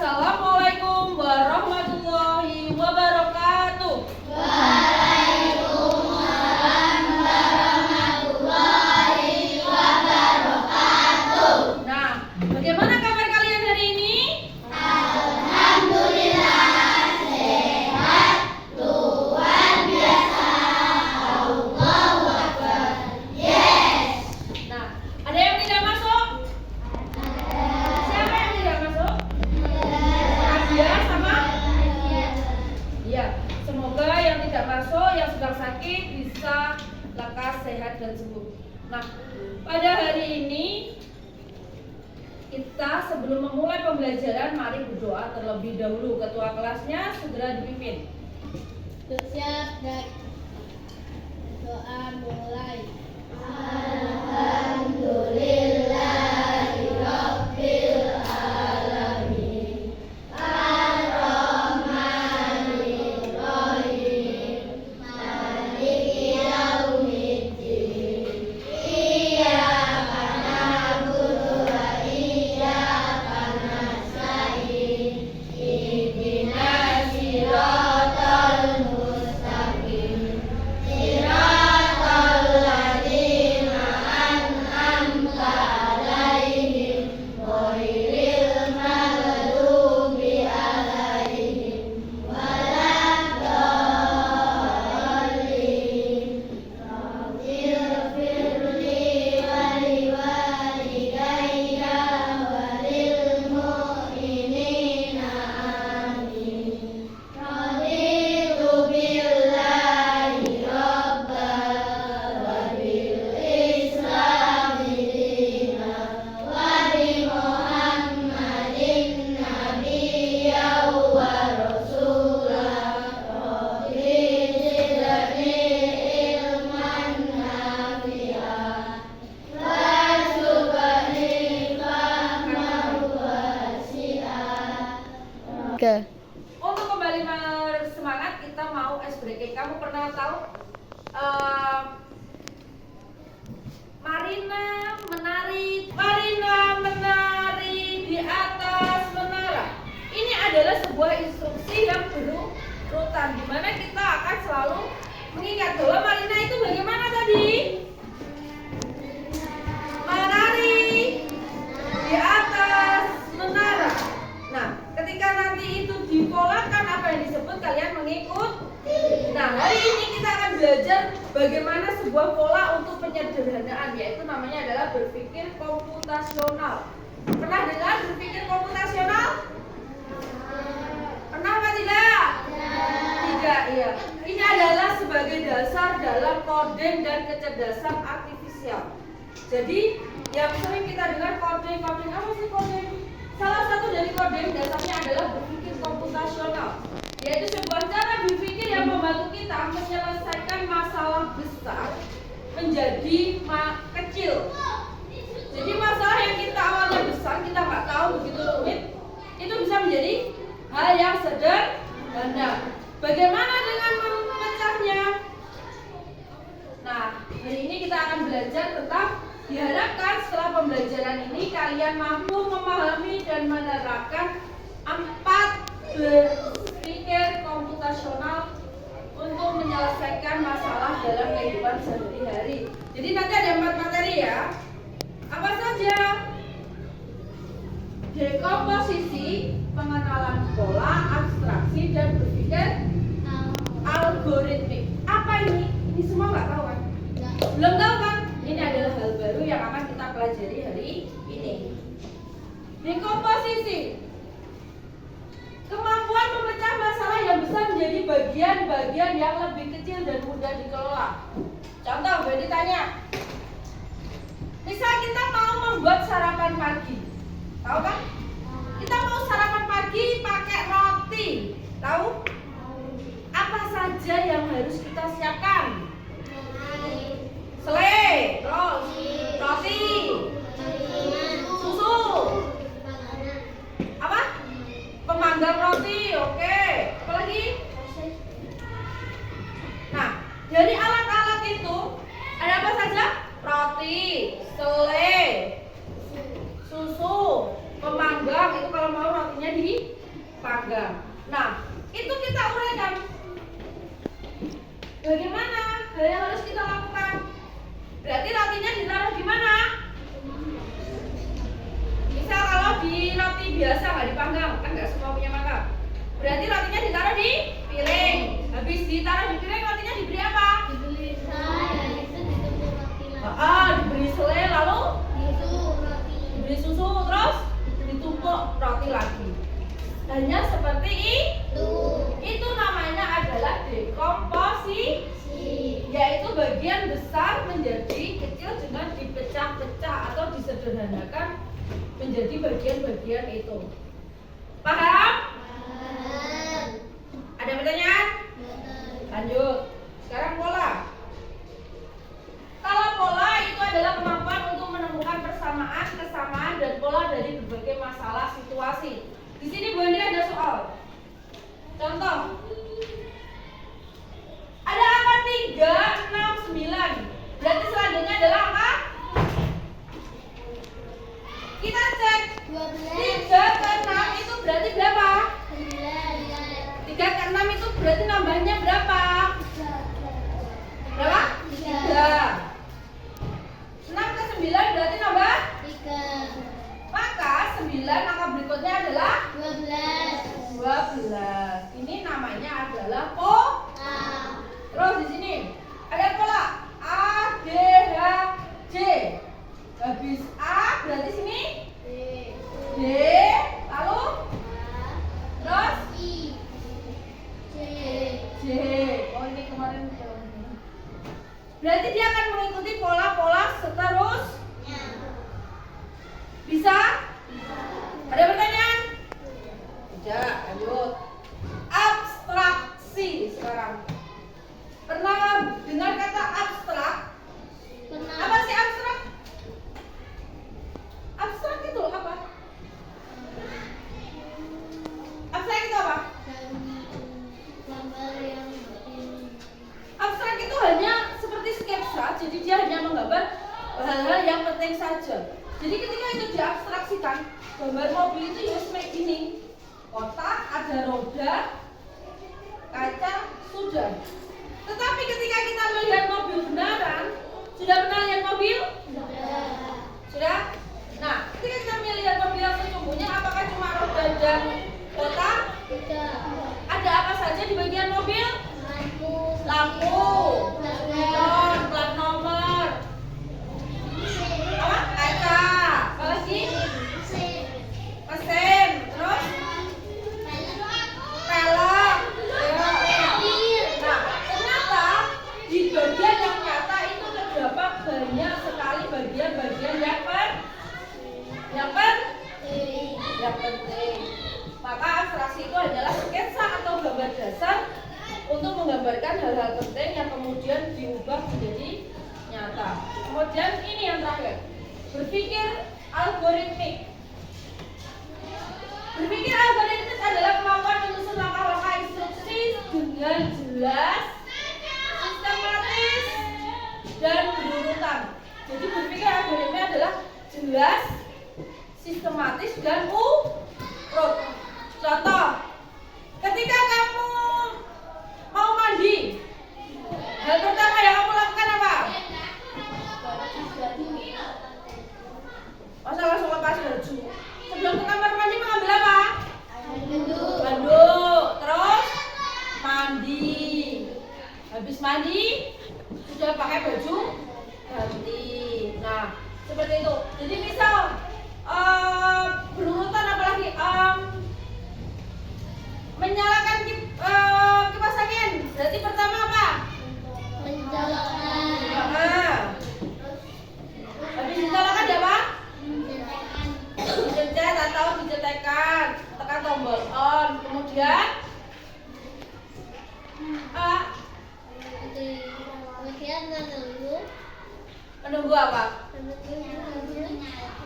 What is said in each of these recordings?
Assalamualaikum warahmatullahi wabarakatuh. Waalaikumsalam warahmatullahi wabarakatuh. Nah, bagaimana kabar kalian hari ini? Alhamdulillah sehat, luar biasa. Allahu Akbar. Yes. Nah, ada yang tidak masuk? Siapa yang tidak masuk? Nadia sama? Iya. Semoga yang tidak masuk, yang sedang sakit bisa lekas sehat dan sembuh. Nah, pada hari ini kita sebelum memulai pembelajaran, mari berdoa terlebih dahulu. Ketua kelasnya segera dipimpin. Siap dan doa mulai. Alhamdulillahirabbil alamin. Ar-Rahmanir Rahim. Maliki yaumiddin. Iyyaka na'budu wa iyyaka nasta'in. Ihdinas siratal mustaqim. Siratal ladzina an'amta 'alaihim ghairil maghdubi 'alaihim waladdallin. Rabbighfirli wa liwalidayya wa lil mu'minina amin. Raditu billahi rabban wa bil islami dinan wa bi Muhammadin nabiyyan wa rasulan. Rabbi zidni ilman nafi'an warzuqni fahman wasi'an. Untuk kembali bersemangat, kita mau ice breaking. Kamu pernah tahu Marina menari di atas menara. Ini adalah sebuah instruksi yang berurutan, di mana kita akan selalu mengingat bahwa Marina itu bagaimana tadi? Menari di atas menara. Nah, ketika nanti itu dipolakan apa yang disebut, kalian mengikut. Nah, hari ini kita akan belajar bagaimana sebuah pola untuk penyederhanaan, yaitu namanya adalah berpikir komputasional. Pernah dengar berpikir komputasional? Pernah apa tidak? Tidak, iya. Ini adalah sebagai dasar dalam koding dan kecerdasan artifisial. Jadi, yang sering kita dengar koding apa sih koding? Salah satu dari koding dasarnya adalah berpikir komputasional, yaitu sebuah cara berpikir yang membantu kita menyelesaikan masalah besar menjadi kecil. Jadi masalah yang kita awalnya besar, kita nggak tahu begitu rumit, itu bisa menjadi hal yang sederhana. Bagaimana dengan memecahnya? Nah, hari ini kita akan belajar tentang, diharapkan setelah pembelajaran ini kalian mampu memahami dan menerapkan 4 berpikir komputasional untuk menyelesaikan masalah dalam kehidupan sehari-hari. Jadi nanti ada 4 materi ya. Apa saja? Dekomposisi, pengenalan pola, abstraksi, dan berpikir algoritmik. Apa ini? Ini semua nggak tahu kan? Belum tahu kan? Ini adalah hal baru yang akan kita pelajari hari ini. Dekomposisi, kemampuan memecah masalah yang besar menjadi bagian-bagian yang lebih kecil dan mudah dikelola. Contoh, boleh ditanya. Misal kita mau membuat sarapan pagi, tahu kan? Kita mau sarapan pagi pakai roti, tahu? Apa saja yang harus kita siapkan? Selai, terus roti, susu, apa? Pemanggang roti, oke. Apa lagi? Nah, dari alat-alat itu ada apa saja? Roti, selai, susu, pemanggang. Itu kalau mau rotinya di biasa, nggak dipanggang, kan nggak semua punya mangkok. Berarti rotinya ditaruh di piring. Habis ditaruh di piring, rotinya diberi apa? Dibeli saya, itu ditumpuk roti lagi. Diberi selai, lalu Itu roti. diberi susu, terus ditumpuk roti lagi. Hanya seperti itu namanya adalah dekomposisi, yaitu bagian besar menjadi kecil dengan dipecah-pecah atau disederhanakan menjadi bagian-bagian itu. Paham? Ada pertanyaan? Lanjut. Sekarang pola. Kalau pola itu adalah kemampuan untuk menemukan persamaan, kesamaan, dan pola dari berbagai masalah situasi. Di sini Bu Andi ada soal. Contoh. Ada angka 3, 6, 9. Berarti selanjutnya adalah angka? Kita cek. 3 ke 6 itu berarti berapa? 3 ke 6 itu berarti nambahnya berapa? Berapa? 3. 6 ke 9 berarti nambah? 3. Maka 9 angka berikutnya adalah 12. 12. Ini namanya adalah pola. Terus di sini ada pola A, B, H, J. Habis A berarti sini D, lalu terus J. Oh ini kemarin berarti dia akan mengikuti pola-pola seterusnya. Bisa? Ada pertanyaan? Tidak, lanjut. Abstraksi sekarang. Pernah dengar kata abstrak? Apa sih abstrak? Abstrak itu apa? Abstrak itu apa? Abstrak itu hanya seperti sketsa, jadi dia hanya menggambar hal-hal yang penting saja. Jadi ketika itu diabstraksikan, gambar mobil itu ya seperti ini. Kotak, ada roda, kaca, sudah. Tetapi ketika kita melihat mobil beneran, sudah pernah lihat mobil? Sudah? Nah, ketika kita melihat mobil yang sesungguhnya, apakah cuma roda dan kotak? Ada apa saja di bagian mobil? Lampu, spion, plat nomor, apa? Kaca, apa lagi? Mesin, terus pelek. Nah, ternyata di bagian yang nyata itu terdapat banyak sekali bagian-bagian yang penting. Maka abstraksi itu adalah sketsa atau gambar dasar untuk menggambarkan hal-hal penting yang kemudian diubah menjadi nyata. Kemudian ini yang terakhir, berpikir algoritmik. Berpikir algoritmik adalah kemampuan menyusun langkah-langkah instruksi dengan jelas, sistematis, dan berurutan. Jadi berpikir algoritmik adalah jelas, sistematis, dan urut. Contoh, ketika kamu mau mandi, hal pertama yang kamu lakukan apa? Masa langsung lepas baju. Sebelum ke kamar mandi mengambil apa? Handuk. Terus mandi. Habis mandi sudah pakai baju ganti. Nah, seperti itu. Jadi misal berurutan apalagi menyalakan kipas angin. Berarti pertama apa? Habis dinyalakan ada apa? Dipencet atau dicetekan. Tekan tombol on. Kemudian menunggu apa?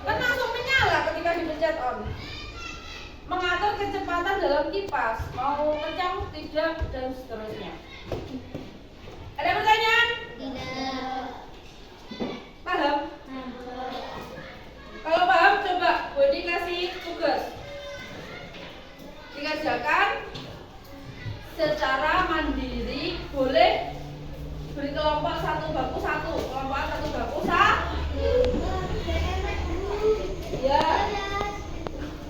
Kan langsung menyala ketika dipencet on. Mengatur kecepatan dalam kipas, mau kencang, tidak, dan seterusnya. Ada pertanyaan? Tidak. Paham? Kalau paham, coba Bu dikasih tugas. Dikerjakan secara mandiri, boleh beri kelompok satu baku satu, kelompok satu baku satu. Ya,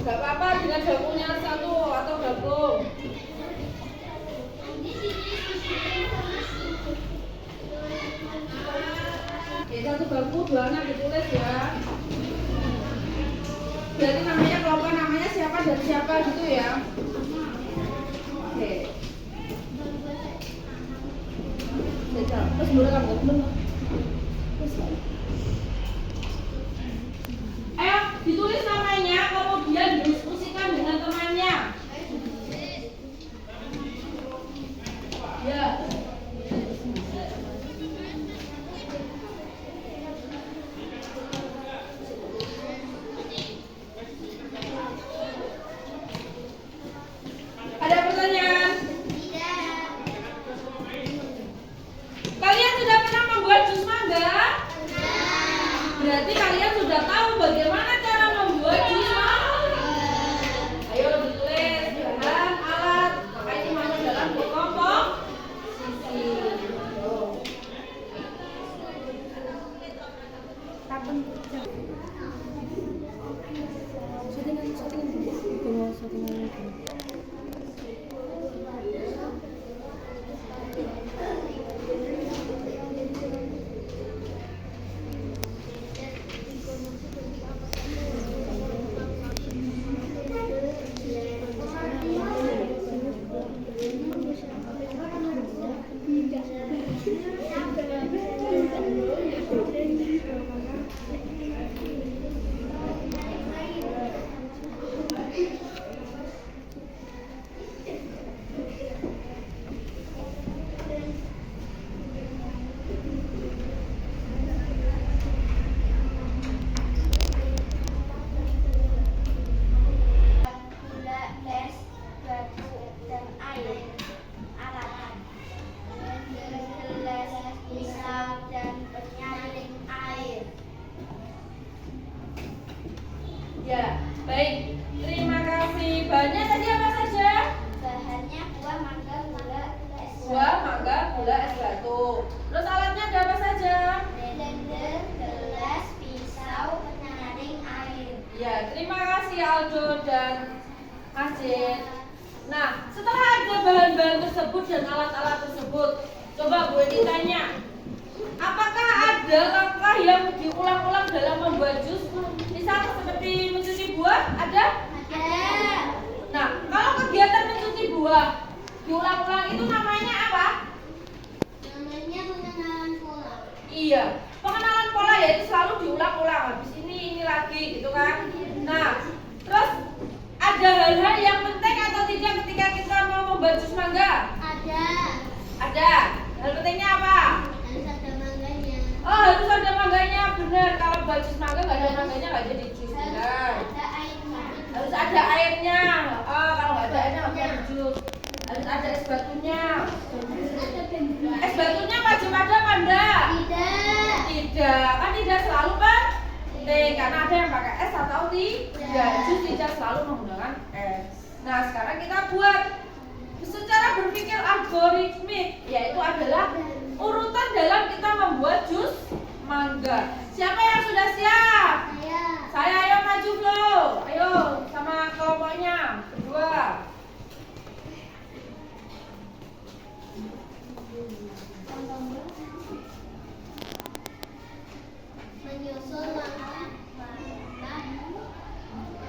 nggak apa-apa. bangku 26 ditulis ya. Berarti namanya kelompok namanya siapa dan siapa gitu ya. Oke. Terus boleh kamu ayo ditulis namanya, kemudian diskusikan dengan temannya. Ya. Ada pertanyaan? Kalian sudah pernah membuat jus mangga? Berarti kalian sudah tahu bagaimana cara membuat jus mangga. Ayo ditulis bahan, alat, maka ini masuk dalam kelompok sisi. Gula, es, batu, dan air. Alat: gelas, pisau, dan penyaring air. Ya, baik. Terima kasih. Bahannya tadi apa saja? Bahannya buah, mangga, gula, es. Buah, mangga, gula, es batu. Terus alatnya ada apa saja? Blender, gelas, pisau, penyaring air. Ya, terima kasih Aldo dan Majid. Nah, setelah ada bahan-bahan tersebut dan alat-alat tersebut, coba Bu Edi tanya, apakah ada langkah yang diulang-ulang dalam membuat jus? Misalnya seperti mencuci buah, ada? Ada. Nah, kalau kegiatan mencuci buah diulang-ulang itu namanya apa? Namanya pengenalan pola. Iya, pengenalan pola yaitu selalu diulang-ulang. Habis ini lagi gitu kan. Nah, terus ada hal-hal yang penting atau tidak ketika kita mau membuat jus mangga? Ada. Ada. Hal pentingnya apa? Harus ada mangganya. Oh, harus ada mangganya, benar. Kalau buat jus mangga nggak ada mangganya nggak jadi jus, benar. Ada airnya. Harus ada airnya. Oh, kalau nggak ada airnya nggak bisa jus. Harus ada es batunya. Es batunya wajib ada apa enggak? Tidak. Tidak, kan tidak selalu penting karena ada yang pakai es atau tidak. Jus tidak selalu menggunakan es. Nah, sekarang kita buat secara berpikir algoritmik, yaitu adalah urutan dalam kita membuat jus mangga. Siapa yang sudah siap? Saya, ayo maju Flo. Ayo sama kelompoknya berdua. Menyusul langkah-langkah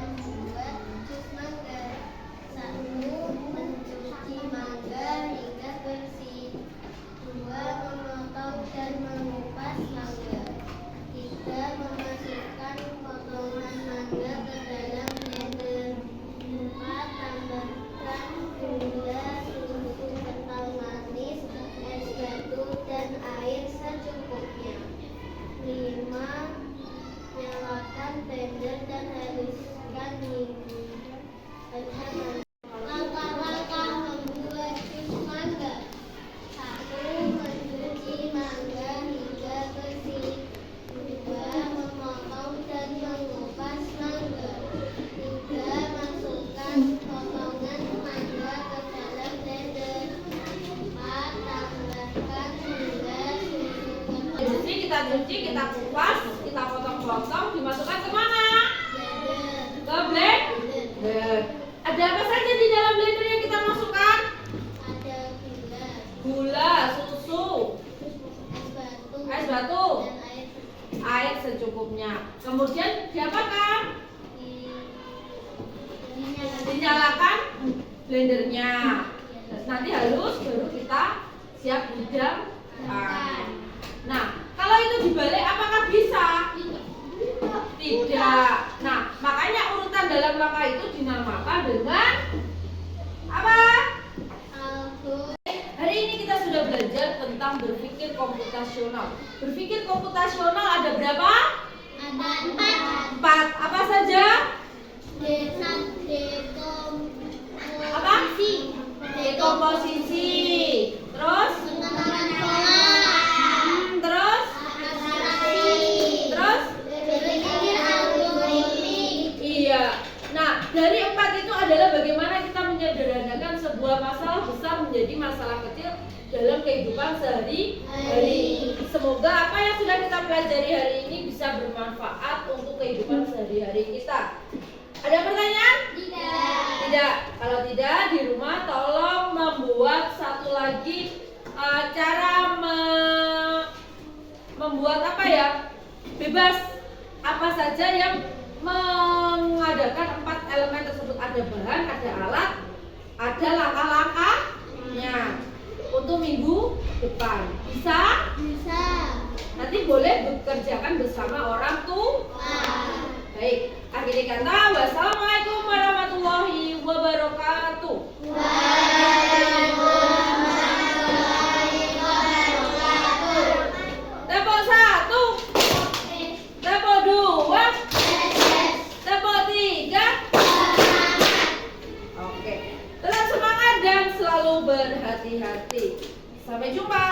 membuat jus mangga. 1. Mencuci mangga hingga bersih. 2. Memotong dan mengupas mangga. 3. Memasukkan potongan mangga ke dalam blender. 4. Tambahkan gula, susu kental manis, es batu, dan air secukupnya. 5. Nyalakan blender dan haluskan hingga langkah-langkah membuat jus mangga. 1. Mencuci mangga hingga bersih. 2. Memotong dan mengupas mangga. 3. Masukkan potongan mangga ke dalam blender. 4. Tambahkan gula, susu kental Cuci, kita kupas, kita potong-potong, dimasukkan ke mana? blender. Ke blender. Ada apa saja di dalam blender yang kita masukkan? Ada gula, Gula, susu, es batu, es batu, dan air secukupnya. Kemudian diapakan? Dinyalakan. Dinyalakan blendernya. Nanti halus baru kita siap hidangkan. Nah, kalau itu dibalik apakah bisa? Tidak. Nah, makanya urutan dalam langkah itu dinamakan dengan apa? Hari ini kita sudah belajar tentang berpikir komputasional. Berpikir komputasional ada berapa? Ada 4. Apa saja? Dekomposisi. Terus? Pengembangan pola. Terus? Terus? Berpikir algoritmik. Iya. Nah, dari 4 itu adalah bagaimana kita menyederhanakan sebuah masalah besar menjadi masalah kecil dalam kehidupan sehari-hari. Semoga apa yang sudah kita pelajari hari ini bisa bermanfaat untuk kehidupan sehari-hari kita. Ada pertanyaan? Tidak. Tidak. Kalau tidak, di rumah tolong membuat satu lagi cara membuat apa ya? Bebas apa saja yang mengadakan 4 elemen tersebut. Ada bahan, ada alat, ada langkah-langkahnya untuk minggu depan. Bisa? Bisa. Nanti boleh bekerjakan bersama orang tua. Baik, akhirnya kata wassalamualaikum warahmatullahi wabarakatuh. Tepuk 1, tepuk 2, tepuk 3. Oke, tetap semangat dan selalu berhati-hati. Sampai jumpa.